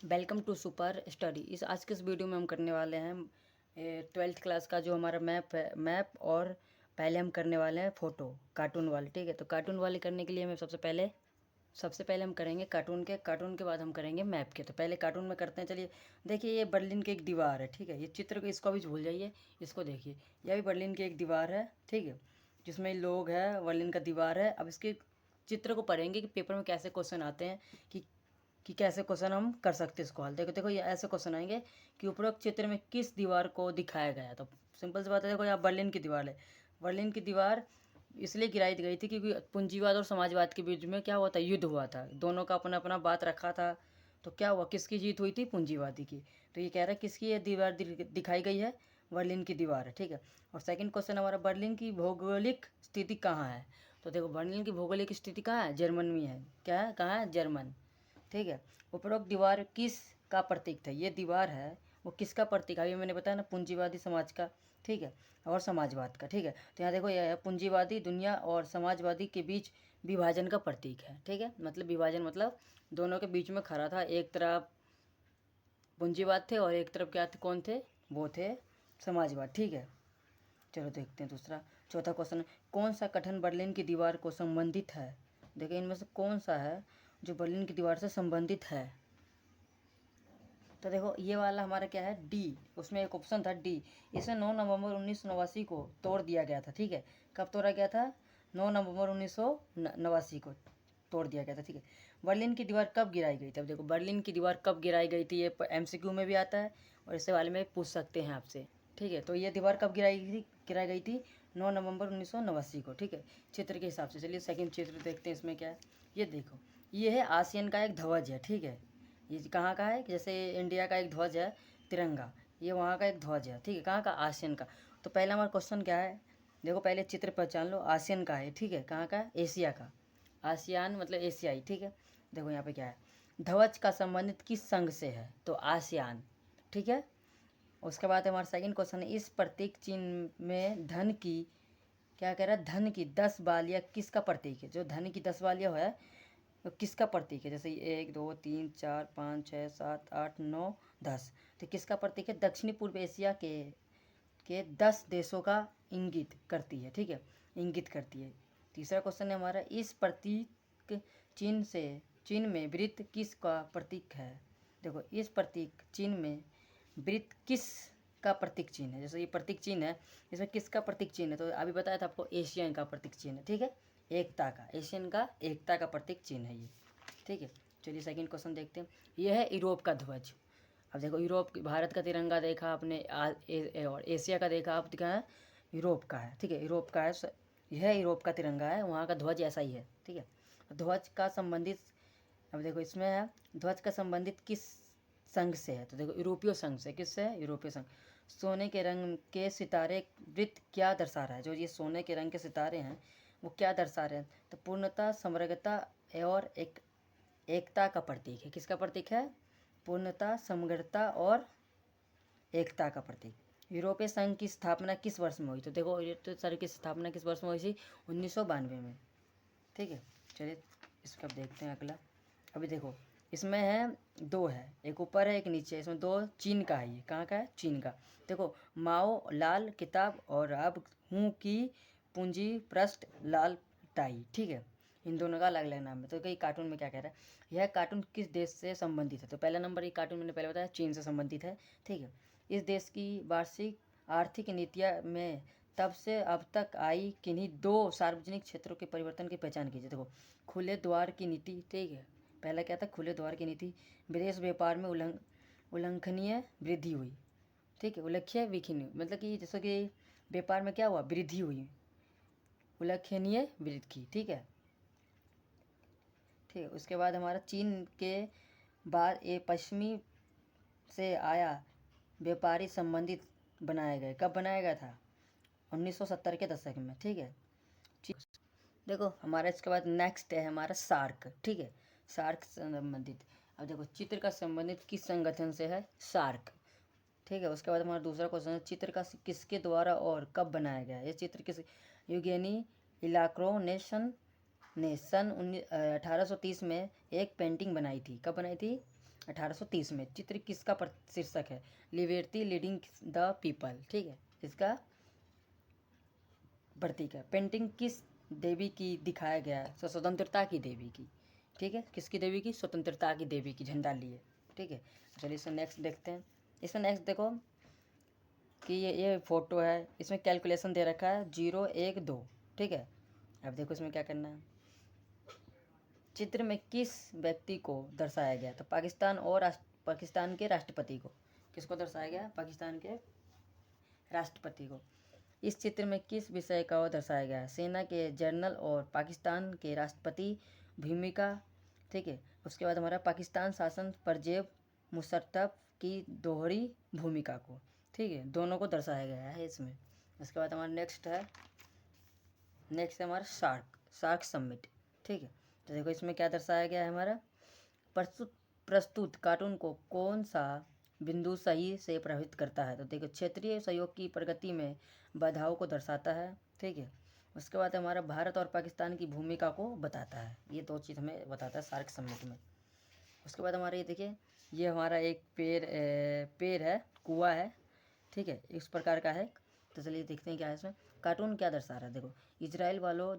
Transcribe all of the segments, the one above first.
Welcome to super study. इस आज के इस वीडियो में हम करने वाले हैं 12th क्लास का जो हमारा मैप है मैप। और पहले हम करने वाले हैं फ़ोटो कार्टून वाले। ठीक है, तो कार्टून वाले करने के लिए हमें सबसे पहले हम करेंगे कार्टून के बाद हम करेंगे मैप के। तो पहले कार्टून में करते हैं। चलिए देखिए, ये बर्लिन की एक दीवार है। ठीक है, ये चित्र को इसको भी भूल जाइए, इसको देखिए, यह भी बर्लिन की एक दीवार है। ठीक है, जिसमें लोग हैं, बर्लिन का दीवार है। अब इसके चित्र को पढ़ेंगे कि पेपर में कैसे क्वेश्चन आते हैं कि कैसे क्वेश्चन हम कर सकते हैं इसको हल। देखो देखो, ये ऐसे क्वेश्चन आएंगे कि उपरोक्त चित्र में किस दीवार को दिखाया गया है। तो सिंपल सी बात है, देखो यहाँ बर्लिन की दीवार है। बर्लिन की दीवार इसलिए गिराई गई थी क्योंकि पूंजीवाद और समाजवाद के बीच में क्या हुआ था, युद्ध हुआ था। दोनों का अपना अपना बात रखा था। तो क्या हुआ, किसकी जीत हुई थी, पूंजीवादी की। तो ये कह रहा है किसकी ये दीवार दिखाई गई है, बर्लिन की दीवार है। ठीक है, और सेकंड क्वेश्चन हमारा, बर्लिन की भौगोलिक स्थिति कहाँ है। तो देखो, बर्लिन की भौगोलिक स्थिति कहाँ है, जर्मन में है। क्या है, कहाँ है, जर्मन। ठीक है, उपरोक्त दीवार किस का प्रतीक था, ये दीवार है वो किसका प्रतीक है, अभी मैंने बताया ना, पूंजीवादी समाज का। ठीक है, और समाजवाद का। ठीक है, तो यहाँ देखो, यह है पूंजीवादी दुनिया और समाजवादी के बीच विभाजन का प्रतीक है। ठीक है, मतलब विभाजन मतलब दोनों के बीच में खड़ा था। एक तरफ पूंजीवाद थे और एक तरफ क्या थे, कौन थे, वो थे समाजवाद। ठीक है, चलो देखते हैं दूसरा। चौथा क्वेश्चन, कौन सा गठन बर्लिन की दीवार को संबंधित है। देखिए, इनमें से कौन सा है जो बर्लिन की दीवार से संबंधित है। तो देखो, ये वाला हमारा क्या है, डी। उसमें एक ऑप्शन था डी। इसे 9 नवंबर 1989 को तोड़ दिया गया था। ठीक है, कब तोड़ा गया था, 9 नवंबर 1989 को तोड़ दिया गया था। ठीक है, बर्लिन की दीवार कब गिराई गई थी। अब देखो, बर्लिन की दीवार कब गिराई गई थी, ये एमसीक्यू में भी आता है और इससे वाले में पूछ सकते हैं आपसे। ठीक है, तो ये दीवार कब गिराई गई थी 9 नवंबर 1989 को। ठीक है, चित्र के हिसाब से। चलिए सेकंड चित्र देखते हैं, इसमें क्या है। ये देखो, ये है आसियन का एक ध्वज है। ठीक है, ये कहाँ का है, जैसे इंडिया का एक ध्वज है तिरंगा, ये वहाँ का एक ध्वज है। ठीक है, कहाँ का, आसियन का। तो पहला हमारा क्वेश्चन क्या है, देखो पहले चित्र पहचान लो, आसियन का है। ठीक है, कहाँ का है, एशिया का। आसियान मतलब एशियाई। ठीक है, देखो यहाँ पे क्या है, ध्वज का संबंधित किस संघ से है, तो आसियान। ठीक है, उसके बाद हमारा सेकंड क्वेश्चन है, इस प्रतीक चिन्ह में धन की, क्या कह रहा है, धन की 10 बालियाँ किसका प्रतीक है। जो धन की 10 बालियाँ है तो किसका प्रतीक है, जैसे 1 2 3 4 5 6 7 8 9 10। तो किसका प्रतीक है, दक्षिणी पूर्व एशिया के 10 देशों का इंगित करती है। ठीक है, इंगित करती है। तीसरा क्वेश्चन है हमारा, इस प्रतीक चिन्ह में वृत्त किस का प्रतीक है। देखो, इस प्रतीक चिन्ह में वृत्त किस का प्रतीक चिन्ह है। जैसे ये प्रतीक चिन्ह है, इसमें किसका प्रतीक चिन्ह है, तो अभी बताया था आपको, एशियन का प्रतीक चिन्ह है। ठीक है, एकता का, एशियन का एकता का प्रतीक चिन्ह है ये। ठीक है, चलिए सेकंड क्वेश्चन देखते हैं। ये है यूरोप का ध्वज। अब देखो, भारत का तिरंगा देखा आपने, और एशिया का देखा आप, क्या है, यूरोप का है। ठीक है, यूरोप का है, यह यूरोप का तिरंगा है, वहाँ का ध्वज ऐसा ही है। ठीक है, ध्वज का संबंधित, अब देखो इसमें है, ध्वज का संबंधित किस संघ से है, तो देखो यूरोपीय संघ से। किससे है, यूरोपीय संघ। सोने के रंग के सितारे वृत्त क्या दर्शा रहा है, जो ये सोने के रंग के सितारे हैं वो क्या दर्शा रहे हैं, तो पूर्णता, समग्रता और एकता का प्रतीक है। किसका प्रतीक है, पूर्णता, समग्रता और एकता का प्रतीक। यूरोपीय संघ की स्थापना किस वर्ष में हुई, तो देखो यूरोपीय संघ की स्थापना किस वर्ष में हुई थी, 1992 में। ठीक है, चलिए इसका देखते हैं अगला। अभी देखो, इसमें है दो है, एक ऊपर है एक नीचे, इसमें दो चीन का है। ये कहाँ का है, चीन का। देखो, माओ लाल किताब और अब हूँ की पूंजी पृष्ठ लाल टाई। ठीक है, इन दोनों का अलग अलग नाम है। तो कई कार्टून में क्या कह रहा है, यह कार्टून किस देश से संबंधित है, तो पहला नंबर ये कार्टून मैंने पहले बताया, चीन से संबंधित है। ठीक है, इस देश की वार्षिक आर्थिक नीतियाँ में तब से अब तक आई किन्हीं दो सार्वजनिक क्षेत्रों के परिवर्तन की पहचान कीजिए। देखो, खुले द्वार की नीति। ठीक है, पहला क्या था, खुले द्वार की नीति। विदेश व्यापार में उल्लेखनीय वृद्धि हुई। ठीक है, उल्लेख्य विखिनी मतलब कि जैसे कि व्यापार में क्या हुआ, वृद्धि हुई, उल्लेखनीय वृद्धि। ठीक है, ठीक है, उसके बाद हमारा चीन के बाद ये पश्चिमी से आया व्यापारी संबंधित बनाया गया। कब बनाया गया था, 1970 के दशक में। ठीक है, देखो हमारा इसके बाद नेक्स्ट है हमारा सार्क। ठीक है, सार्क से संबंधित। अब देखो, चित्र का संबंधित किस संगठन से है, सार्क। ठीक है, उसके बाद हमारा दूसरा क्वेश्चन है, चित्र का किसके द्वारा और कब बनाया गया। ये चित्र किस, यूगेनी इलाक्रोनेशन ने सन 1830 में एक पेंटिंग बनाई थी। कब बनाई थी, 1830 में। चित्र किसका शीर्षक है? लिबर्टी लीडिंग द पीपल, ठीक है, इसका प्रतीक है। पेंटिंग किस देवी की दिखाया गया है? स्वतंत्रता की देवी की, ठीक है, किसकी देवी की? स्वतंत्रता की देवी की, झंडा लिए, ठीक है। चलिए इसमें नेक्स्ट देखते हैं। इसमें नेक्स्ट देखो कि ये फोटो है, इसमें कैलकुलेशन दे रखा है 0 1 2, ठीक है। अब देखो इसमें क्या करना है। चित्र में किस व्यक्ति को दर्शाया गया? तो पाकिस्तान के राष्ट्रपति को। किसको दर्शाया गया? पाकिस्तान के राष्ट्रपति को। इस चित्र में किस विषय का दर्शाया गया है? सेना के जनरल और पाकिस्तान के राष्ट्रपति भूमिका, ठीक है। उसके बाद हमारा पाकिस्तान शासन परवेज़ मुशर्रफ की दोहरी भूमिका को, ठीक है, दोनों को दर्शाया गया है इसमें। उसके बाद हमारा नेक्स्ट है हमारा शार्क समिट, ठीक है। तो देखो इसमें क्या दर्शाया गया है हमारा। प्रस्तुत कार्टून को कौन सा बिंदु सही से प्रभावित करता है? तो देखो क्षेत्रीय सहयोग की प्रगति में बाधाओं को दर्शाता है, ठीक है। उसके बाद हमारा भारत और पाकिस्तान की भूमिका को बताता है। ये दो चीज़ हमें बताता है शार्क समिट में। उसके बाद हमारा ये देखिए, ये हमारा एक पेड़ है, कुआं है, ठीक है, इस प्रकार का है। तो चलिए देखते हैं क्या है इसमें। कार्टून क्या दर्शा रहा है? देखो, इजराइल वालों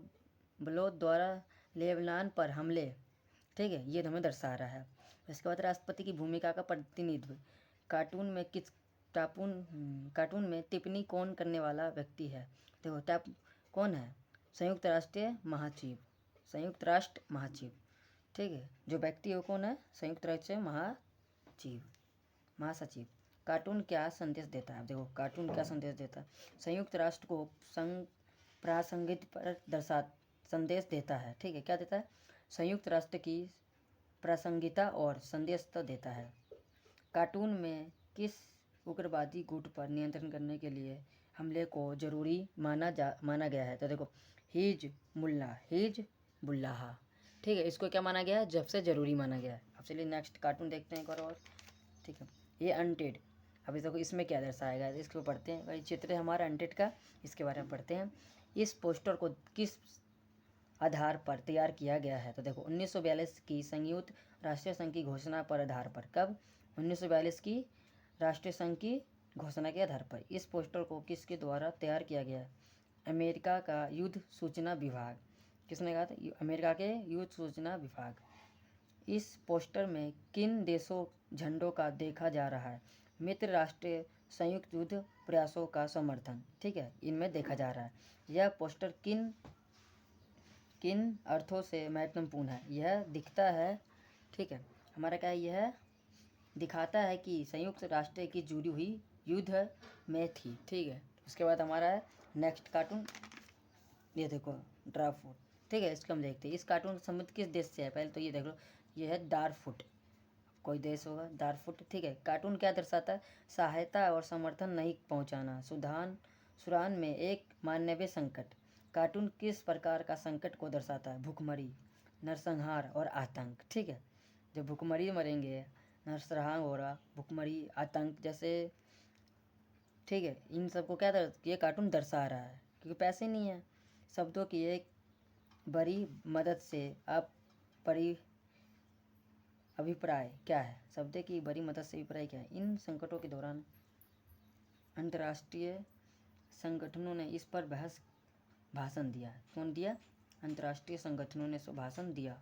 द्वारा लेबनान पर हमले, ठीक है, ये हमें दर्शा रहा है। इसके बाद राष्ट्रपति की भूमिका का प्रतिनिधित्व। कार्टून में टिप्पणी कौन करने वाला व्यक्ति है? देखो कौन है? संयुक्त राष्ट्र महासचिव, ठीक है। जो व्यक्ति है कौन है? संयुक्त राष्ट्र महासचिव। कार्टून क्या संदेश देता है? देखो कार्टून क्या संदेश देता है। संयुक्त राष्ट्र को प्रासंगिकता पर संदेश देता है, ठीक है। क्या देता है? संयुक्त राष्ट्र की प्रासंगिकता और संदेश तो देता है। कार्टून में किस उग्रवादी गुट पर नियंत्रण करने के लिए हमले को जरूरी माना गया है? तो देखो, हिजबुल्लाह, ठीक है, इसको क्या माना गया है? जब से ज़रूरी माना गया है। अब चलिए नेक्स्ट कार्टून देखते हैं एक और, ठीक है। ये अनटेड। अभी देखो इसमें क्या दर्शाया गया है, इसको पढ़ते हैं। भाई चित्र है हमारा अनटेड का, इसके बारे में पढ़ते हैं। इस पोस्टर को किस आधार पर तैयार किया गया है? तो देखो 1942 की संयुक्त राष्ट्रीय संघ की घोषणा पर आधार पर। कब? 1942 की राष्ट्रीय संघ की घोषणा के आधार पर। इस पोस्टर को किसके द्वारा तैयार किया गया है? अमेरिका का युद्ध सूचना विभाग। किसने कहा था? अमेरिका के युद्ध सूचना विभाग। इस पोस्टर में किन देशों झंडों का देखा जा रहा है? मित्र राष्ट्र संयुक्त युद्ध प्रयासों का समर्थन, ठीक है, इनमें देखा जा रहा है। यह पोस्टर किन अर्थों से महत्वपूर्ण है? यह दिखता है, ठीक है, हमारा क्या है, यह दिखाता है कि संयुक्त राष्ट्र की जुड़ी हुई युद्ध में थी, ठीक है। उसके बाद हमारा है नेक्स्ट कार्टून, ये देखो ड्राफूट, ठीक है, इसको हम देखते हैं। इस कार्टून संबंध किस देश से है? पहले तो ये देख लो, ये है दारफुट, कोई देश होगा दारफुट, ठीक है। कार्टून क्या दर्शाता है? सहायता और समर्थन नहीं पहुंचाना, सूडान में एक मानवीय संकट। कार्टून किस प्रकार का संकट को दर्शाता है? भूखमरी, नरसंहार और आतंक, ठीक है। जब भूखमरी मरेंगे, नरसंहार हो रहा, भूखमरी, आतंक जैसे, ठीक है, इन सबको क्या ये कार्टून दर्शा रहा है। क्योंकि पैसे नहीं है, शब्दों की एक बड़ी मदद से आप अभिप्राय क्या है? शब्द की बड़ी मदद से अभिप्राय क्या है? इन संकटों के दौरान अंतर्राष्ट्रीय संगठनों ने इस पर भाषण दिया। कौन दिया? अंतर्राष्ट्रीय संगठनों ने भाषण दिया।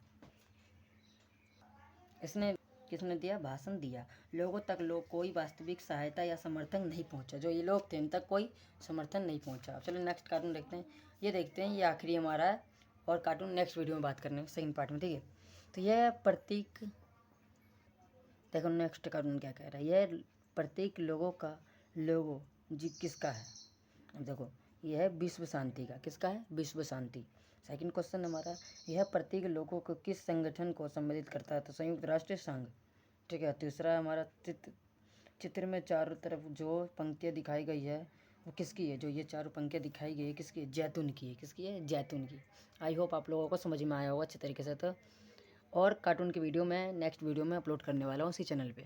इसने किसने दिया? भाषण दिया। लोगों तक कोई वास्तविक सहायता या समर्थन नहीं पहुंचा। जो ये लोग थे इन तक कोई समर्थन नहीं पहुंचा। चलो नेक्स्ट कार्टून देखते हैं। ये देखते हैं, ये आखिरी हमारा है, और कार्टून नेक्स्ट वीडियो में बात करने सेकंड पार्ट में, ठीक है। तो यह प्रतीक, देखो नेक्स्ट कार्टून क्या कह रहा है। यह प्रतीक लोगों का लोगो जी किसका है? देखो यह है विश्व शांति का। किसका है? विश्व शांति। सेकंड क्वेश्चन हमारा, यह प्रतीक लोगों को किस संगठन को संबोधित करता है? तो संयुक्त राष्ट्र संघ, ठीक है। तीसरा हमारा चित्र में चारों तरफ जो पंक्तियाँ दिखाई गई है वो किसकी है? जो ये चारों पंक्तियाँ दिखाई गई है किसकी है? जैतून की है। किसकी है? जैतून की। आई होप आप लोगों को समझ में आया होगा अच्छे तरीके से। तो और कार्टून की वीडियो मैं नेक्स्ट वीडियो में अपलोड करने वाला हूँ इसी चैनल पे।